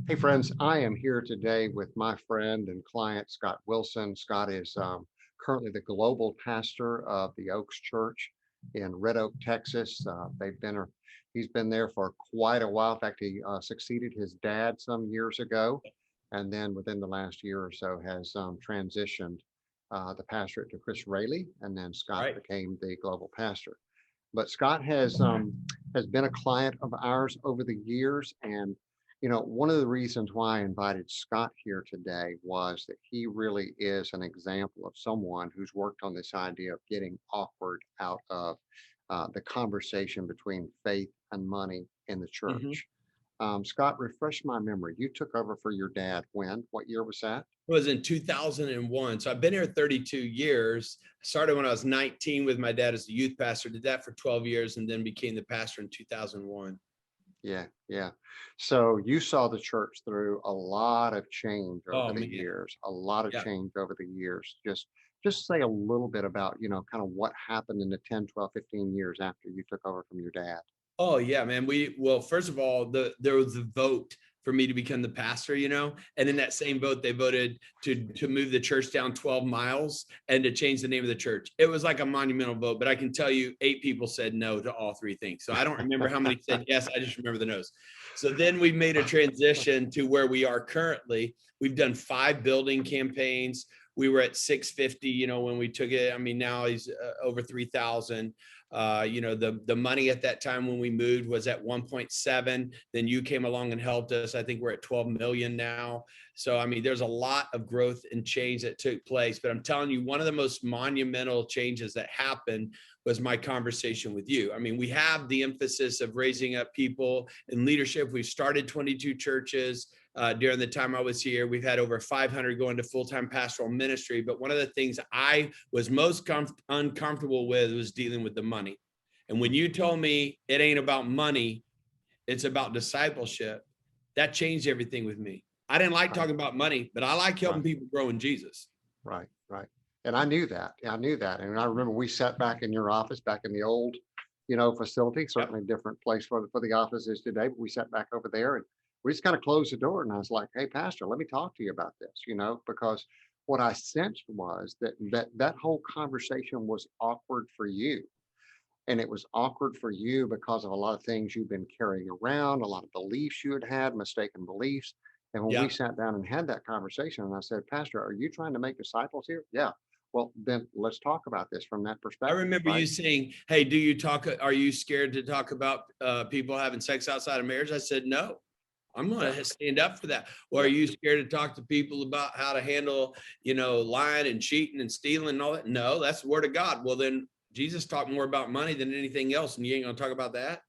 Hey, friends, I am here today with my friend and client, Scott Wilson. Scott is currently the global pastor of the Oaks Church in Red Oak, Texas. He's been there for quite a while. In fact, he succeeded his dad some years ago, and then within the last year or so has transitioned the pastorate to Chris Rayleigh, and then Scott Right. became the global pastor. But Scott has been a client of ours over the years, and one of the reasons why I invited Scott here today was that he really is an example of someone who's worked on this idea of getting awkward out of the conversation between faith and money in the hmm church. Scott, refresh my memory. You took over for your dad when? What year was that? It was in 2001. So I've been here 32 years. I started when I was 19 with my dad as a youth pastor, did that for 12 years, and then became the pastor in 2001. Yeah, yeah. So you saw the church through a lot of change over Oh, the man. years, a lot of Yeah. change over the years. Just say a little bit about, kind of what happened in the 10, 12, 15 years after you took over from your dad. Oh, yeah, man. Well, first of all, there was a vote for me to become the pastor, and in that same vote, they voted to move the church down 12 miles and to change the name of the church. It was like a monumental vote, but I can tell you 8 people said no to all three things. So I don't remember how many said yes. I just remember the no's. So then we made a transition to where we are currently. We've done 5 building campaigns. We were at 650, when we took it. I mean, now he's over 3,000. The money at that time when we moved was at 1.7. Then you came along and helped us. I think we're at 12 million now. So, I mean, there's a lot of growth and change that took place. But I'm telling you, one of the most monumental changes that happened was my conversation with you. I mean, we have the emphasis of raising up people in leadership. We've started 22 churches. During the time I was here, we've had over 500 going to full-time pastoral ministry. But one of the things I was most uncomfortable with was dealing with the money. And when you told me it ain't about money, it's about discipleship, that changed everything with me. I didn't like Right, talking about money, but I like right, helping people grow in Jesus. right, right. And I knew that. I knew that. And I remember we sat back in your office, back in the old, facility, Yep. certainly different place for the office is today, but we sat back over there and we just kind of closed the door and I was like, hey, Pastor, let me talk to you about this, because what I sensed was that whole conversation was awkward for you. And it was awkward for you because of a lot of things you've been carrying around, a lot of beliefs you had, mistaken beliefs. And when we Yeah. sat down and had that conversation, and I said, Pastor, are you trying to make disciples here? Yeah. Well, then let's talk about this from that I perspective, remember right? you saying, hey, are you scared to talk about people having sex outside of marriage? I said, no. I'm going Yeah. to stand up for that. Or are Yeah. you scared to talk to people about how to handle, lying and cheating and stealing and all that? No, that's the word of God. Well, then Jesus talked more about money than anything else. And you ain't going to talk about that.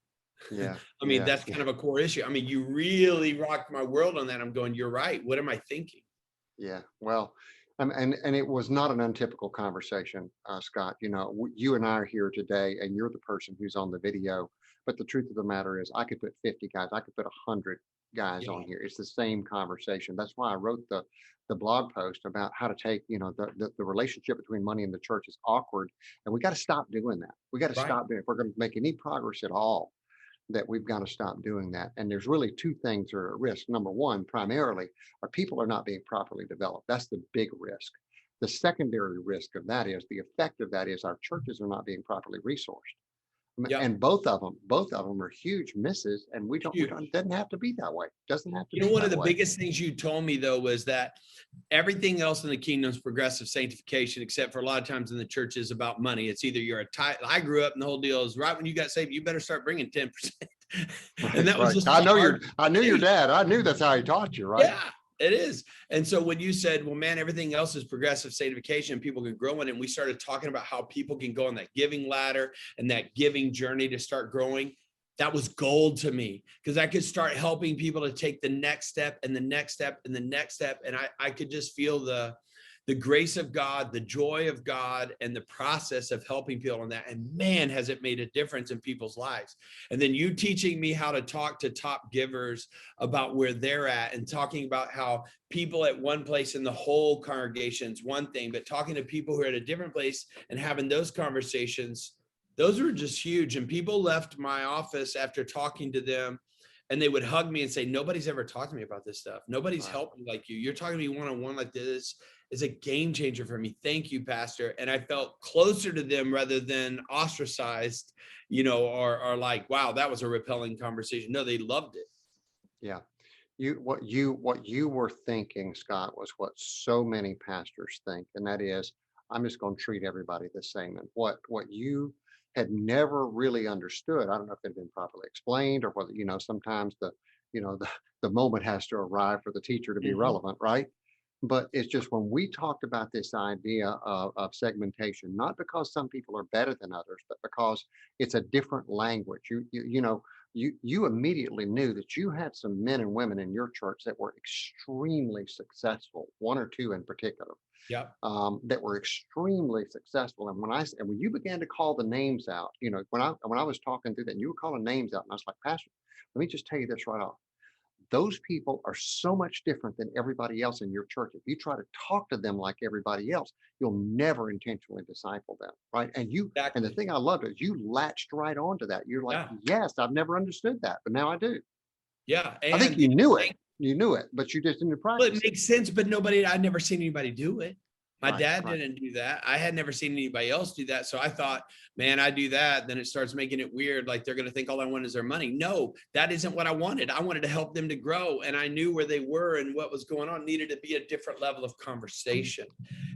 Yeah. I mean, Yeah. that's kind of a core issue. I mean, you really rocked my world on that. I'm going, you're right. What am I thinking? Yeah. Well, and it was not an untypical conversation, Scott. You and I are here today, and you're the person who's on the video. But the truth of the matter is, I could put 50 guys, I could put 100 guys Yeah. on here. It's the same conversation. That's why I wrote the blog post about how to take, the relationship between money and the church is awkward, and we got to stop doing that. We got to Right. stop doing it if we're going to make any progress at all, that we've got to stop doing that. And there's really two things that are at risk. Number one, primarily, our people are not being properly developed. That's the big risk. The secondary risk of that is the effect of that is our churches are not being properly resourced. Yep. And both of them are huge misses. And we don't, Huge. it doesn't have to be that way. It doesn't have to You know, be one of that the way. biggest things you told me though was that everything else in the kingdom is progressive sanctification, except for a lot of times in the church is about money. It's either you're a tithe. I grew up and the whole deal is right when you got saved, you better start bringing 10%. And Right, that was right. just a hard I knew your conversation. dad. I knew that's how he taught you, right? Yeah, it is. And so when you said, well, man, everything else is progressive sanctification, people can grow in it. And we started talking about how people can go on that giving ladder and that giving journey to start growing. That was gold to me because I could start helping people to take the next step and the next step and the next step. And I could just feel the grace of God, the joy of God, and the process of helping people on that. And man, has it made a difference in people's lives. And then you teaching me how to talk to top givers about where they're at and talking about how people at one place in the whole congregation is one thing, but talking to people who are at a different place and having those conversations, those were just huge. And people left my office after talking to them and they would hug me and say, nobody's ever talked to me about this stuff. Nobody's Right. helped me like you. You're talking to me one-on-one like this is a game changer for me. Thank you, Pastor. And I felt closer to them rather than ostracized, or like, wow, that was a repelling conversation. No, they loved it. Yeah. What you were thinking, Scott, was what so many pastors think, and that is, I'm just going to treat everybody the same. And what you had never really understood, I don't know if it had been properly explained or whether, sometimes the moment has to arrive for the teacher to be Mhm. relevant, right? But it's just when we talked about this idea of segmentation, not because some people are better than others, but because it's a different language. You immediately knew that you had some men and women in your church that were extremely successful, one or two in particular, Yep. that were extremely successful. And when you began to call the names out, when I was talking through that, and you were calling names out, and I was like, Pastor, let me just tell you this right off. Those people are so much different than everybody else in your church. If you try to talk to them like everybody else, you'll never intentionally disciple them, right? And the Exactly. thing I loved is you latched right onto that. You're like, Yeah. yes, I've never understood that, but now I do. Yeah. I think And you knew it. You knew it, but you just didn't well, it practice it. makes sense, but I'd never seen anybody do it. My Right, dad right. didn't do that. I had never seen anybody else do that. So I thought, man, I do that. Then it starts making it weird. Like they're going to think all I want is their money. No, that isn't what I wanted. I wanted to help them to grow. And I knew where they were and what was going on needed to be a different level of conversation.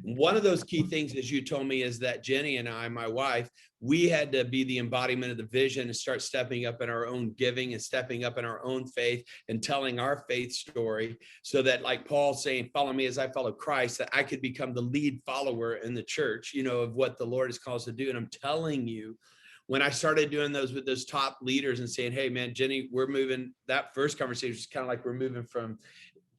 One of those key things, as you told me, is that Jenny and I, my wife, we had to be the embodiment of the vision and start stepping up in our own giving and stepping up in our own faith and telling our faith story so that, like Paul saying, follow me as I follow Christ, that I could become the lead follower in the church, of what the Lord has called us to do. And I'm telling you, when I started doing those with those top leaders and saying, hey, man, Jenny, we're moving, that first conversation is kind of like we're moving from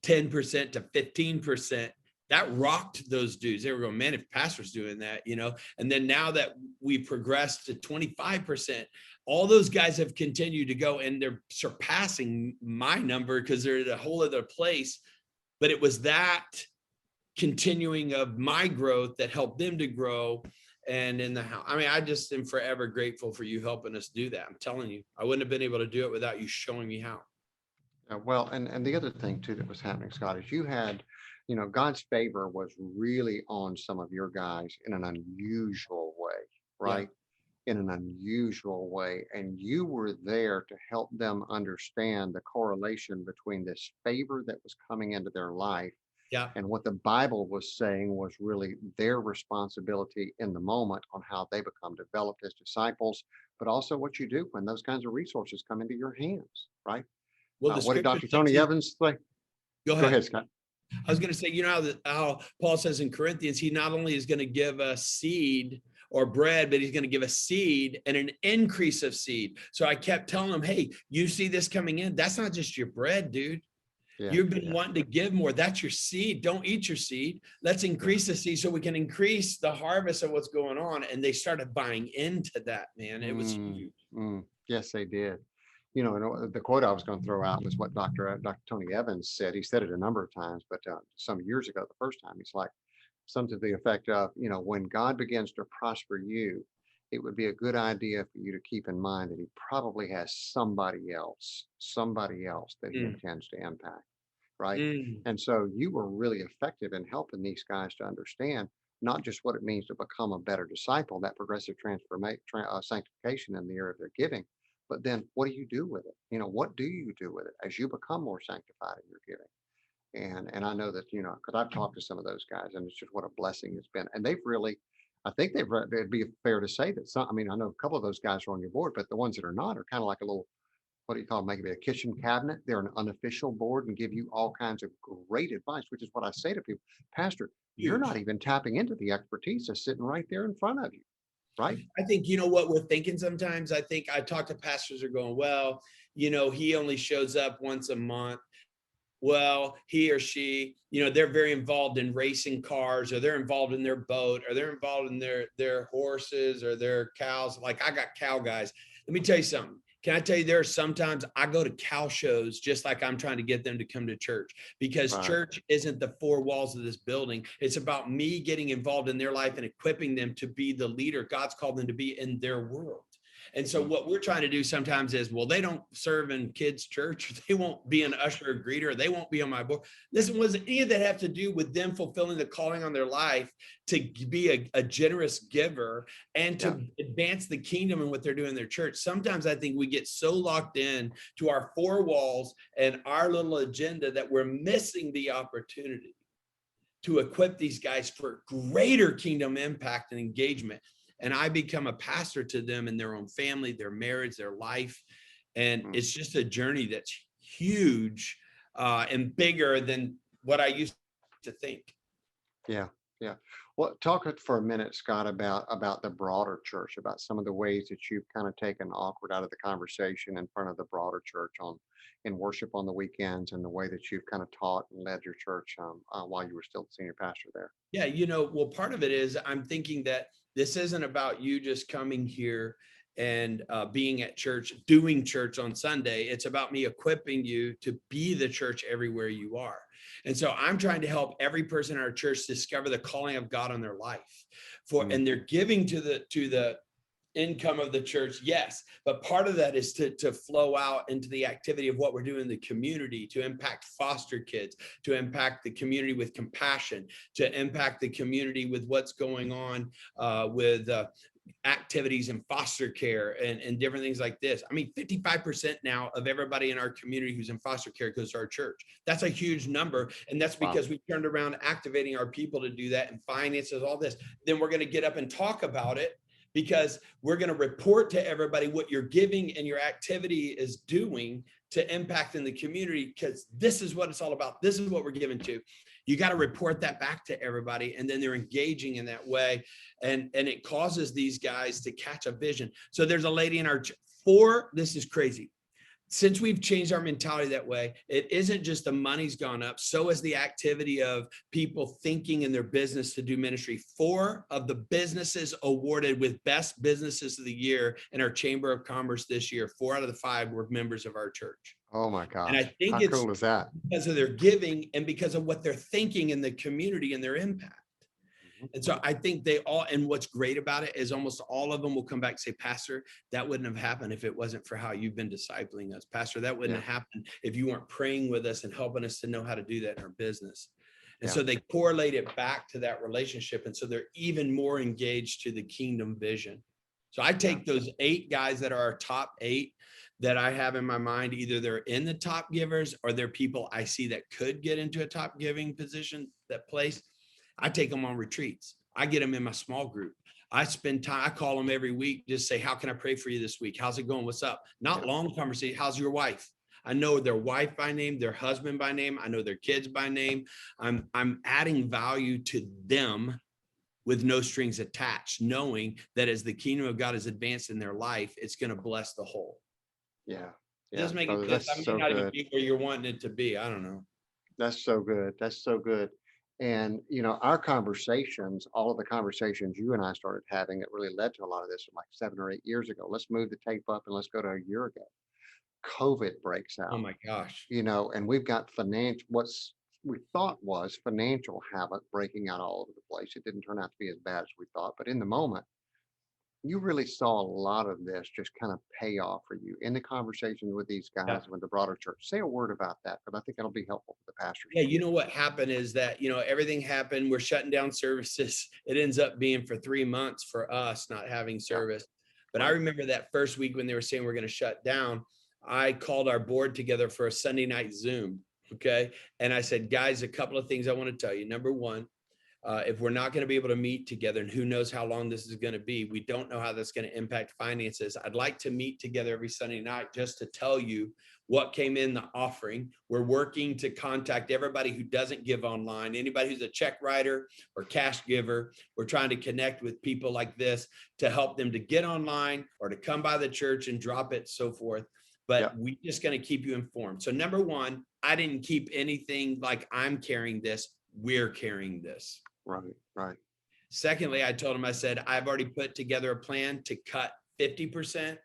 10% to 15%. That rocked those dudes. They were going, man, if pastor's doing that, and then now that we progressed to 25%, all those guys have continued to go and they're surpassing my number because they're at a whole other place. But it was that continuing of my growth that helped them to grow. And in the house, I mean, I just am forever grateful for you helping us do that. I'm telling you, I wouldn't have been able to do it without you showing me how. Well, and the other thing too that was happening, Scott, is you had, God's favor was really on some of your guys in an unusual way, Yeah. right? In an unusual way. And you were there to help them understand the correlation between this favor that was coming into their life Yeah. and what the Bible was saying was really their responsibility in the moment on how they become developed as disciples, but also what you do when those kinds of resources come into your hands, right? Well, the What did scripture Dr. says Tony Evans say? go Go ahead. ahead, Scott. I was going to say, how Paul says in Corinthians, he not only is going to give us seed or bread, but he's going to give us seed and an increase of seed. So I kept telling him, hey, you see this coming in? That's not just your bread, dude. Yeah, You've been yeah, wanting to give more. That's your seed. Don't eat your seed. Let's yeah. increase the seed so we can increase the harvest of what's going on. And they started buying into that, man. It was huge. Yes, they did. And the quote I was going to throw out was what Dr. Tony Evans said. He said it a number of times, but some years ago, the first time, he's like, something to the effect of, when God begins to prosper you, it would be a good idea for you to keep in mind that he probably has somebody else that he Mm, intends to impact, right? mm. And so you were really effective in helping these guys to understand not just what it means to become a better disciple, that progressive transformation, sanctification in the area of their giving, but then what do you do with it? What do you do with it as you become more sanctified in your giving? And I know that, because I've talked to some of those guys and it's just what a blessing it's been. And they've really, I think it'd be fair to say that some, I mean, I know a couple of those guys are on your board, but the ones that are not are kind of like a little, what do you call it, maybe a kitchen cabinet. They're an unofficial board and give you all kinds of great advice, which is what I say to people, Pastor, you're not Huge. even tapping into the expertise that's sitting right there in front of you, right? I think, you know what we're thinking sometimes? I think I talk to pastors who are going, well, he only shows up once a month. Well, he or she, they're very involved in racing cars, or they're involved in their boat, or they're involved in their horses or their cows. Like I got cow guys. Let me tell you something. Can I tell you, there are sometimes I go to cow shows just like I'm trying to get them to come to church, because Right. church isn't the four walls of this building. It's about me getting involved in their life and equipping them to be the leader God's called them to be in their world. And so what we're trying to do sometimes is, well, they don't serve in kids' church, they won't be an usher or greeter, they won't be on my board. Listen, was any of that have to do with them fulfilling the calling on their life to be a generous giver and to advance the kingdom and what they're doing in their church? Sometimes I think we get so locked in to our four walls and our little agenda that we're missing the opportunity to equip these guys for greater kingdom impact and engagement. And I become a pastor to them in their own family, their marriage, their life. And it's just a journey that's huge and bigger than what I used to think. Yeah, yeah. Well, talk for a minute, Scott, about the broader church, about some of the ways that you've kind of taken awkward out of the conversation in front of the broader church on in worship on the weekends, and the way that you've kind of taught and led your church while you were still the senior pastor there. Yeah, well, part of it is I'm thinking that this isn't about you just coming here and being at church, doing church on Sunday. It's about me equipping you to be the church everywhere you are. And so I'm trying to help every person in our church discover the calling of God on their life and they're giving to the income of the church, yes, but part of that is to flow out into the activity of what we're doing in the community, to impact foster kids, to impact the community with compassion, to impact the community with what's going on with activities in foster care and different things like this. I mean, 55% now of everybody in our community who's in foster care goes to our church. That's a huge number. And that's because we turned around activating our people to do that, and finances, all this. Then we're going to get up and talk about it, because we're going to report to everybody what your giving and your activity is doing to impact in the community, because this is what it's all about. This is what we're given to. You got to report that back to everybody, and then they're engaging in that way. And it causes these guys to catch a vision. So there's a lady in our this is crazy. Since we've changed our mentality that way, it isn't just the money's gone up, so is the activity of people thinking in their business to do ministry. 4 of the businesses awarded with best businesses of the year in our Chamber of Commerce this year, 4 out of the 5 were members of our church. Oh my gosh. And I think how cool is that? Because of their giving and because of what they're thinking in the community and their impact. And so I think they all, and what's great about it is almost all of them will come back and say, Pastor, that wouldn't have happened if it wasn't for how you've been discipling us. Pastor, that wouldn't have happened if you weren't praying with us and helping us to know how to do that in our business. And so they correlate it back to that relationship. And so they're even more engaged to the kingdom vision. So I take those 8 guys that are our top 8 that I have in my mind. Either they're in the top givers or they're people I see that could get into a top giving position, that place. I take them on retreats. I get them in my small group. I spend time, I call them every week, just say, how can I pray for you this week? How's it going? What's up? Not long conversation. How's your wife? I know their wife by name, their husband by name. I know their kids by name. I'm adding value to them with no strings attached, knowing that as the kingdom of God is advanced in their life, it's going to bless the whole. Yeah. It does make it sense. I may not even be where you're wanting it to be. I don't know. That's so good. That's so good. And, our conversations, all of the conversations you and I started having that really led to a lot of this like 7 or 8 years ago. Let's move the tape up and let's go to a year ago. COVID breaks out. Oh my gosh. And we've got what's we thought was financial havoc breaking out all over the place. It didn't turn out to be as bad as we thought. But in the moment, you really saw a lot of this just kind of pay off for you in the conversations with these guys and with the broader church. Say a word about that, because I think that'll be helpful for the pastors. Yeah, you know what happened is that, everything happened. We're shutting down services. It ends up being for 3 months for us not having service. But I remember that first week when they were saying we're going to shut down, I called our board together for a Sunday night Zoom. Okay. And I said, guys, a couple of things I want to tell you. Number one, if we're not going to be able to meet together, and who knows how long this is going to be, we don't know how that's going to impact finances. I'd like to meet together every Sunday night just to tell you what came in the offering. We're working to contact everybody who doesn't give online, anybody who's a check writer or cash giver. We're trying to connect with people like this to help them to get online or to come by the church and drop it, so forth. But we're just going to keep you informed. So number one, I didn't keep anything like I'm carrying this. We're carrying this. Right. Secondly, I told him, I said, I've already put together a plan to cut 50%,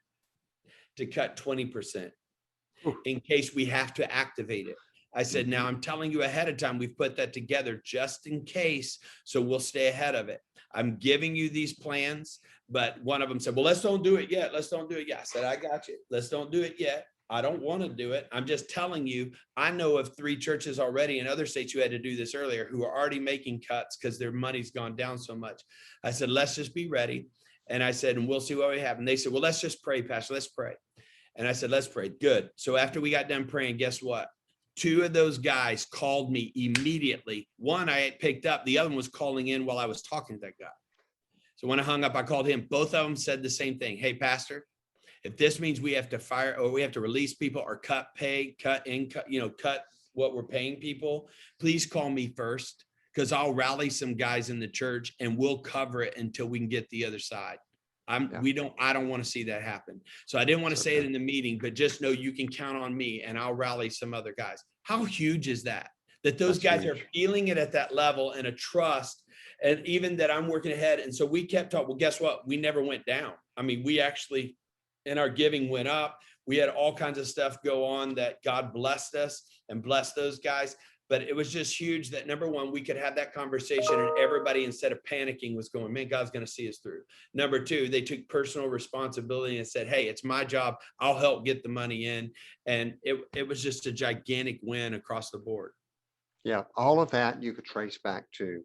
to cut 20% in case we have to activate it. I said, now I'm telling you ahead of time, we've put that together just in case. So we'll stay ahead of it. I'm giving you these plans, but one of them said, well, let's don't do it yet. Let's don't do it yet. I said, I got you. Let's don't do it yet. I don't want to do it. I'm just telling you, I know of 3 churches already in other states who had to do this earlier, who are already making cuts because their money's gone down so much. I said, let's just be ready. And I said, and we'll see what we have. And they said, well, let's just pray, Pastor. Let's pray. And I said, let's pray. Good. So after we got done praying, guess what? 2 of those guys called me immediately. One I had picked up. The other one was calling in while I was talking to that guy. So when I hung up, I called him. Both of them said the same thing. Hey, Pastor, if this means we have to fire or we have to release people or cut pay, cut income, cut what we're paying people, please call me first, because I'll rally some guys in the church and we'll cover it until we can get the other side. I don't want to see that happen. So I didn't want to say it in the meeting, but just know you can count on me and I'll rally some other guys. How huge is that? That those guys are feeling it at that level and a trust, and even that I'm working ahead. And so we kept talking. Well, guess what? We never went down. I mean, we actually, and our giving went up. We had all kinds of stuff go on that God blessed us and blessed those guys. But it was just huge that, number one, we could have that conversation and everybody, instead of panicking, was going, man, God's going to see us through. Number 2, they took personal responsibility and said, hey, it's my job. I'll help get the money in. And it was just a gigantic win across the board. Yeah, all of that you could trace back to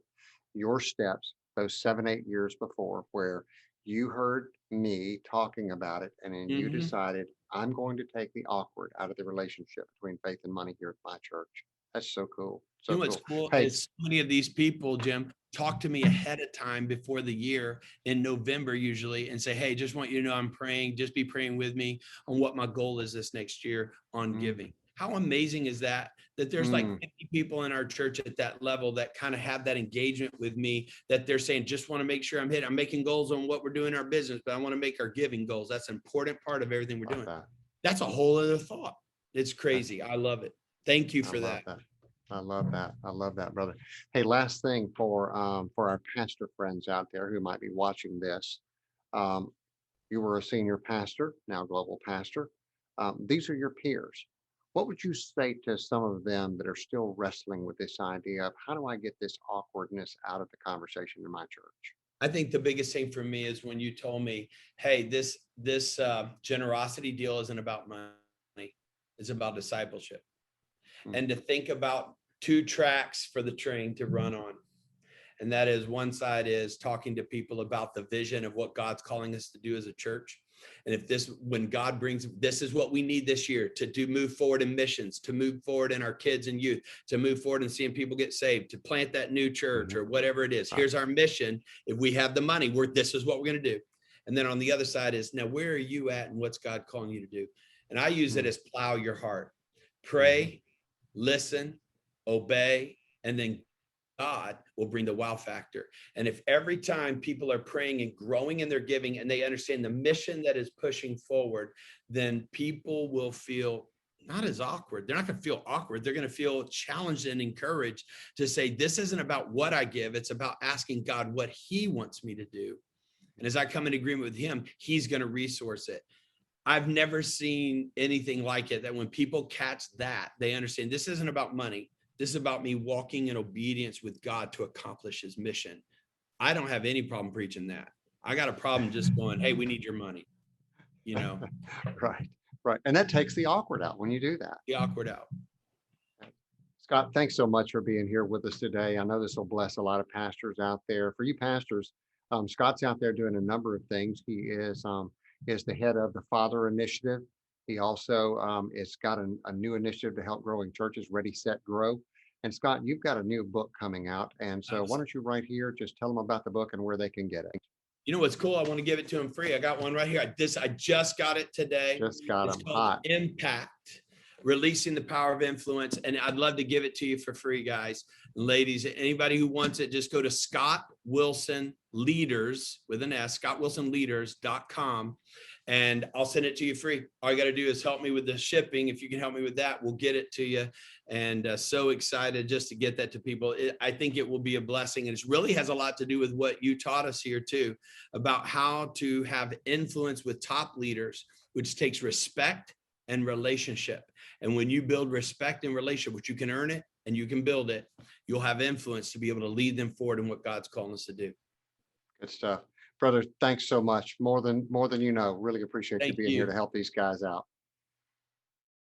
your steps those 7, 8 years before, where you heard me talking about it, and then you decided, I'm going to take the awkward out of the relationship between faith and money here at my church. That's so cool. So you know what's cool Hey, is so many of these people, Jim, talk to me ahead of time before the year in November usually and say, hey, just want you to know I'm praying. Just be praying with me on what my goal is this next year on giving. How amazing is that? That there's like 50 people in our church at that level that kind of have that engagement with me, that they're saying, just want to make sure I'm making goals on what we're doing in our business, but I want to make our giving goals. That's an important part of everything we're doing. That's a whole other thought. It's crazy. I love it. Thank you for that. I love that. I love that, brother. Hey, last thing for our pastor friends out there who might be watching this. You were a senior pastor, now global pastor. These are your peers. What would you say to some of them that are still wrestling with this idea of, how do I get this awkwardness out of the conversation in my church? I think the biggest thing for me is when you told me, hey, this generosity deal isn't about money. It's about discipleship. And to think about 2 tracks for the train to run on. And that is, one side is talking to people about the vision of what God's calling us to do as a church. And if when God brings, this is what we need this year to move forward in missions, to move forward in our kids and youth, to move forward and seeing people get saved, to plant that new church or whatever it is. Here's our mission. If we have the money, this is what we're going to do. And then on the other side is, now where are you at and what's God calling you to do? And I use it as plow your heart. Pray, listen, obey, and then God will bring the wow factor. And if every time people are praying and growing in their giving and they understand the mission that is pushing forward, then people will feel not as awkward. They're not going to feel awkward. They're going to feel challenged and encouraged to say, this isn't about what I give. It's about asking God what he wants me to do. And as I come in agreement with him, he's going to resource it. I've never seen anything like it, that when people catch that, they understand this isn't about money. This is about me walking in obedience with God to accomplish his mission. I don't have any problem preaching that. I got a problem just going, hey, we need your money, Right. And that takes the awkward out when you do that. The awkward out. Scott, thanks so much for being here with us today. I know this will bless a lot of pastors out there. For you pastors, Scott's out there doing a number of things. He is the head of the Father Initiative. He also has got a new initiative to help growing churches, Ready, Set, Grow. And Scott, you've got a new book coming out. And so why don't you right here, just tell them about the book and where they can get it. You know what's cool? I want to give it to them free. I got one right here. I just got it today. Just got it's them called hot. Impact, Releasing the Power of Influence. And I'd love to give it to you for free, guys and ladies. Anybody who wants it, just go to Scott Wilson Leaders with an S, scottwilsonleaders.com. And I'll send it to you free. All you got to do is help me with the shipping. If you can help me with that, we'll get it to you. And so excited just to get that to people. I think it will be a blessing. And it really has a lot to do with what you taught us here too, about how to have influence with top leaders, which takes respect, and relationship. And when you build respect and relationship, which you can earn it and you can build it, you'll have influence to be able to lead them forward in what God's calling us to do. Good stuff. Brother, thanks so much. More than you know. Really appreciate you Thank being here you. to help these guys out.